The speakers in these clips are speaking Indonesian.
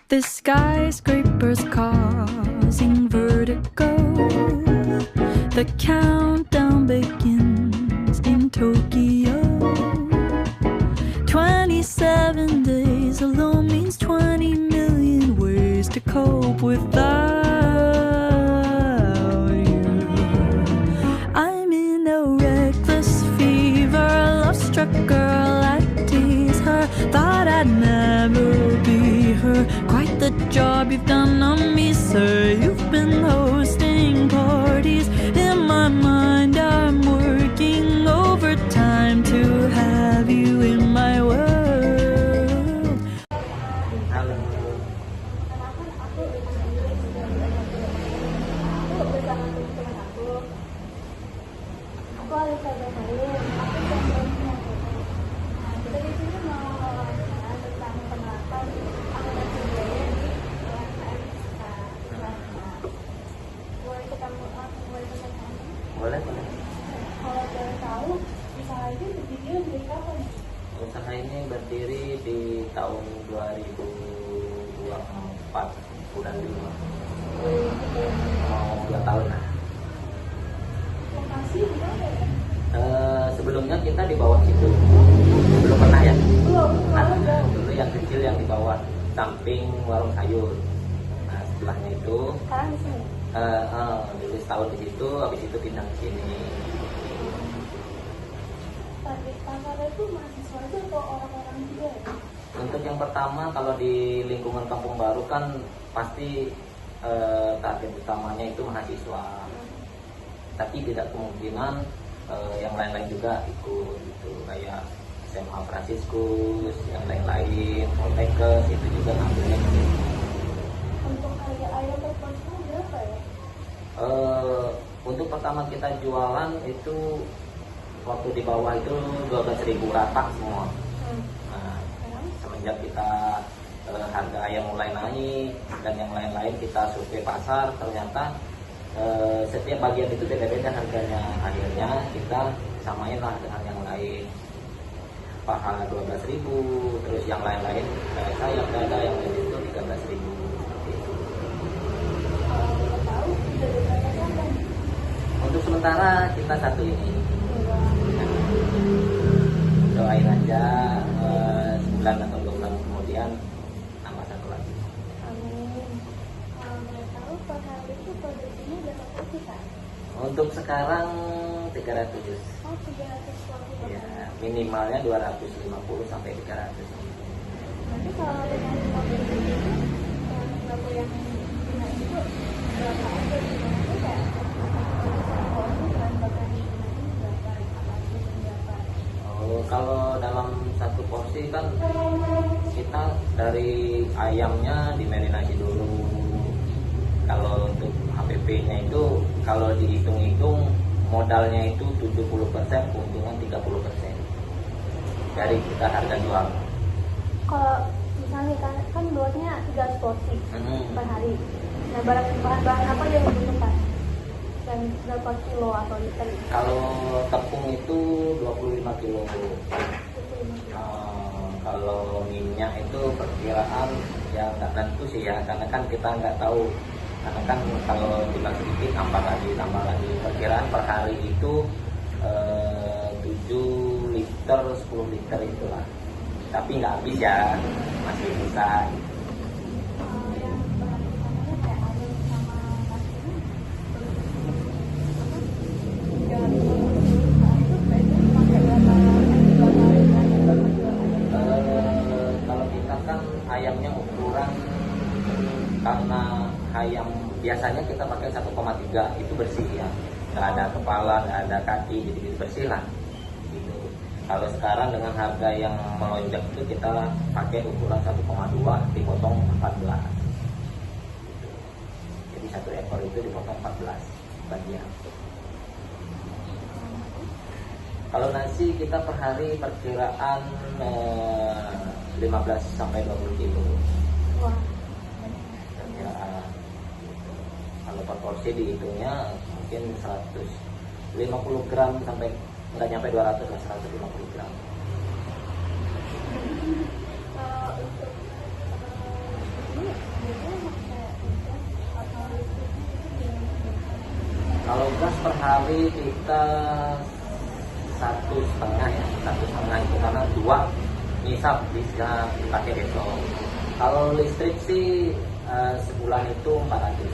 The skyscrapers causing vertigo. The countdown begins in Tokyo. 27 days alone means 20 million ways to cope without you. I'm in a reckless fever, love-struck girl, I tease her. Thought I'd never be her. Quite the job you've done on me, sir. You've been hosting parties. In my mind I'm working overtime to have you in my world. Halo. Aku Alisa Basarin. Aku contohnya. Kita di sini mau wawancara tentang penerapan akuntansi biaya di UMKM kita. Boleh kita mulai tentang Boleh. kalau boleh tahu, usaha ini berdiri dari kapan? Usaha ini berdiri di tahun 2024 bulan 5. Mau 2 tahun lah. Lokasi di mana ya? Sebelumnya kita di bawah situ. Belum pernah ya? Belum. Dulu yang kecil yang di bawah samping warung sayur. Nah, setelahnya itu Sekarang di sini. dulu setahun di situ, habis itu pindah ke sini. Target pasarnya itu mahasiswa aja atau orang-orang juga ya? Untuk yang pertama, kalau di lingkungan kampung baru kan pasti target utamanya itu mahasiswa. Tapi tidak kemungkinan yang lain-lain juga ikut gitu, kayak SMA Fransiskus, yang lain-lain, Poltekkes itu juga ngambilnya gitu. Untuk harga ayam per porsinya berapa ya? Untuk pertama kita jualan itu waktu di bawah itu 12.000 rata semua. Nah, semenjak kita harga ayam mulai naik dan yang lain-lain kita survei pasar, ternyata setiap bagian itu beda-beda harganya. Akhirnya kita samain lah dengan yang lain. Paha 12.000, terus yang lain-lain kayak sayap dada yang lain itu 13.000. Kalau boleh tahu, bisa dikatakan kan? Untuk sementara kita satu ini. Doain aja sebulan atau 2 bulan kemudian tambah satu lagi. Amin. Kalau boleh tahu, per hari itu produksinya berapa porsi kan? Untuk sekarang 300. Oh, 300 porsi per Ya, hari. minimalnya 250 sampai 300. Nanti kalau dengan produksi itu, berapa yang guna itu berapa aja gimana tuh kayak porsi bahan bakar di guna ini berapa, apa aja dan berapa? Kalau dalam satu porsi kan kita dari ayamnya dimarinasi dulu. Kalau untuk HPP-nya itu kalau dihitung-hitung modalnya itu 70%, keuntungan 30% dari kita harga jual. Kalau misalnya kan buatnya 300 porsi per hari. Nah, bahan-bahan apa yang dibutuhkan? Dan berapa kilo atau liter? Kalau tepung itu 25 kilo. Kalau minyak itu perkiraan ya nggak tentu sih ya, karena kan kita nggak tahu. Karena kan kalau bilang sedikit tambah lagi. Perkiraan per hari itu 7 liter, 10 liter itulah. Tapi nggak habis ya, masih bisa. Yang bahan utamanya kayak ayam sama nasinya. Jangan lupa itu baiknya pakai berapa hari kan jual ayam. Kalau kita kan ayamnya ukuran, karena ayam biasanya kita pakai 1,3 itu bersih ya, nggak ada kepala, nggak ada kaki, jadi bersih lah gitu. Kalau sekarang dengan harga yang melonjak itu kita pakai ukuran 1,2 dipotong 14 gitu. Jadi satu ekor itu dipotong 14 bagian. Kalau nasi kita per hari perkiraan 15 sampai 20 kilo. Wah, Perkiraan. Kalau per porsi dihitungnya mungkin 150 gram sampai nggak nyampe 200 lah, 150 gram. untuk ini hari kita 1,5 ya, 1,5 itu karena 2 ngisap bisa dipakai besok. Kalau listrik sih sebulan itu 400.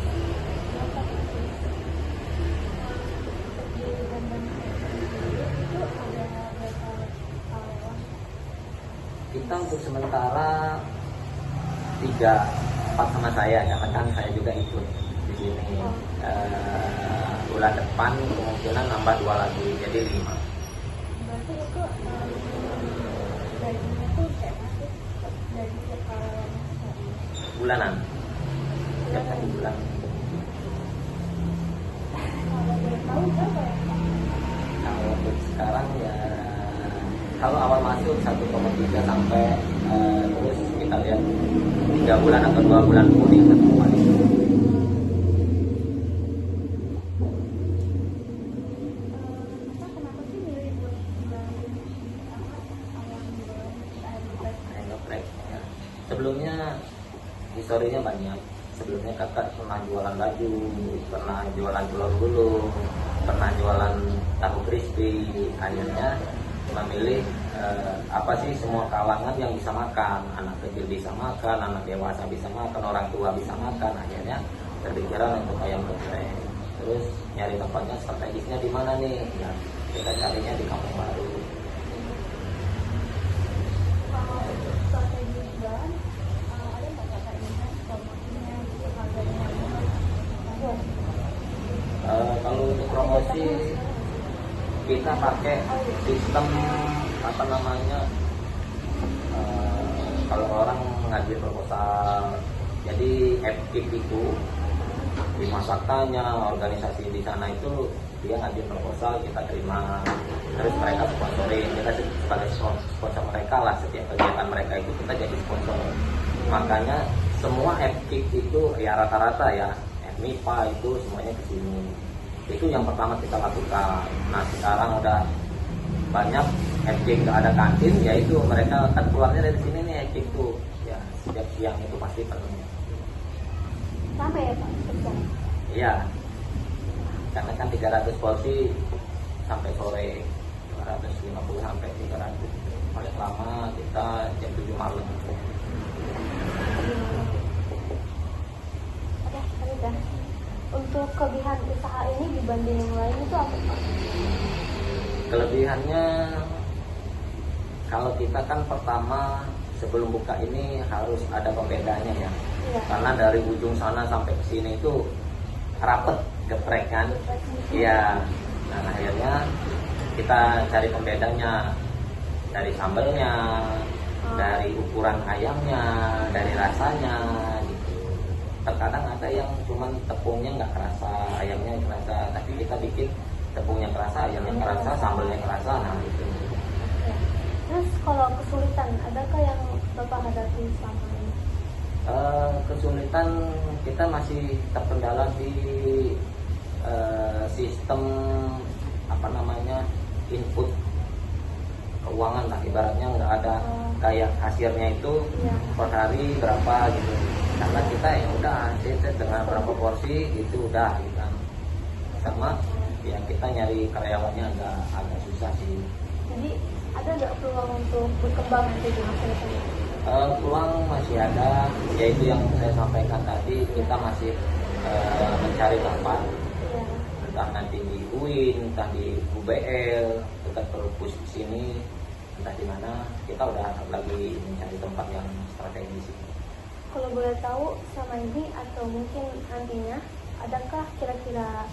Kita untuk sementara 3-4 sama saya, karena kan saya juga ikut di sini. Bulan depan kemungkinan nambah 2 lagi, jadi 5. Berarti itu gajinya tuh kayak masuk dari tiap Bulanan, setiap 1 bulan. kalau boleh tahu berapa ya? Kalau untuk sekarang ya, kalau awal masuk 1,3 sampai terus kita lihat 3 bulan atau 2 bulan kemudian kembali. Kenapa sih milih buat bangun awal Geprek, ya. Sebelumnya historinya banyak. Sebelumnya kakak pernah jualan baju, pernah jualan telur gulung, pernah jualan tahu crispy. Akhirnya memilih apa sih, semua kalangan yang bisa makan, anak kecil bisa makan, anak dewasa bisa makan, orang tua bisa makan. Akhirnya terpikiran untuk ayam geprek. Terus nyari tempatnya, strategisnya di mana nih? Ya, kita carinya di Kampung Baru. kalau strategi jualan ada nggak kakak ini kan promosinya gitu, harganya Kalau untuk promosi kita pakai sistem apa namanya, kalau orang mengajuin proposal, jadi FKIP itu di masyarakatnya, organisasi di sana itu dia ngajuin proposal, kita terima, terus mereka sponsorin, kita sebagai sponsor mereka lah. Setiap kegiatan mereka itu kita jadi sponsor. Makanya semua FKIP itu ya rata-rata ya, FMIPA itu semuanya ke sini. Itu yang pertama kita lakukan. Nah sekarang udah banyak FKIP nggak ada kantin, yaitu mereka kan keluarnya dari sini nih FKIP itu ya, setiap siang itu pasti penuh. sampai ya Pak? Iya, karena kan 300 porsi sampai sore, 250 sampai 300. Paling lama kita jam 7 malam. Oke, udah. Untuk kelebihan usaha ini dibanding yang lain itu apa Pak? Kelebihannya, kalau kita kan pertama sebelum buka ini harus ada pembedanya ya. Iya. Karena dari ujung sana sampai ke sini itu rapet geprek kan. Iya. Nah akhirnya kita cari pembedanya dari sambelnya, dari ukuran ayamnya, dari rasanya gitu. Terkadang ada yang cuman tepungnya nggak kerasa, ayamnya kerasa, tapi kita bikin tepungnya kerasa, ayamnya kerasa, sambelnya kerasa, nah gitu. Oke. Terus kalau kesulitan, adakah yang Bapak hadapi selama ini? Kesulitan kita masih terkendala di sistem apa namanya, input keuangan lah, ibaratnya nggak ada kayak kasirnya itu Iya. per hari berapa gitu. Karena kita ya udah set dengan berapa porsi itu udah gitu kan. Sama ya kita nyari karyawannya agak susah sih. Jadi ada nggak peluang untuk berkembang nanti di masa depan? Peluang masih ada, yaitu yang saya sampaikan tadi, kita masih mencari tempat, Iya. entah nanti di UIN, entah di UBL, dekat perpus sini, entah di mana. Kita udah lagi mencari tempat yang strategis. Kalau boleh tahu sama ini atau mungkin nantinya, adakah kira-kira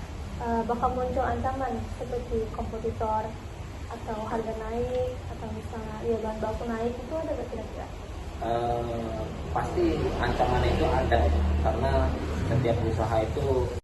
bakal muncul ancaman seperti kompetitor atau harga naik atau misalnya ya bahan baku naik, itu ada nggak kira-kira? Pasti ancaman itu ada ya, karena setiap usaha itu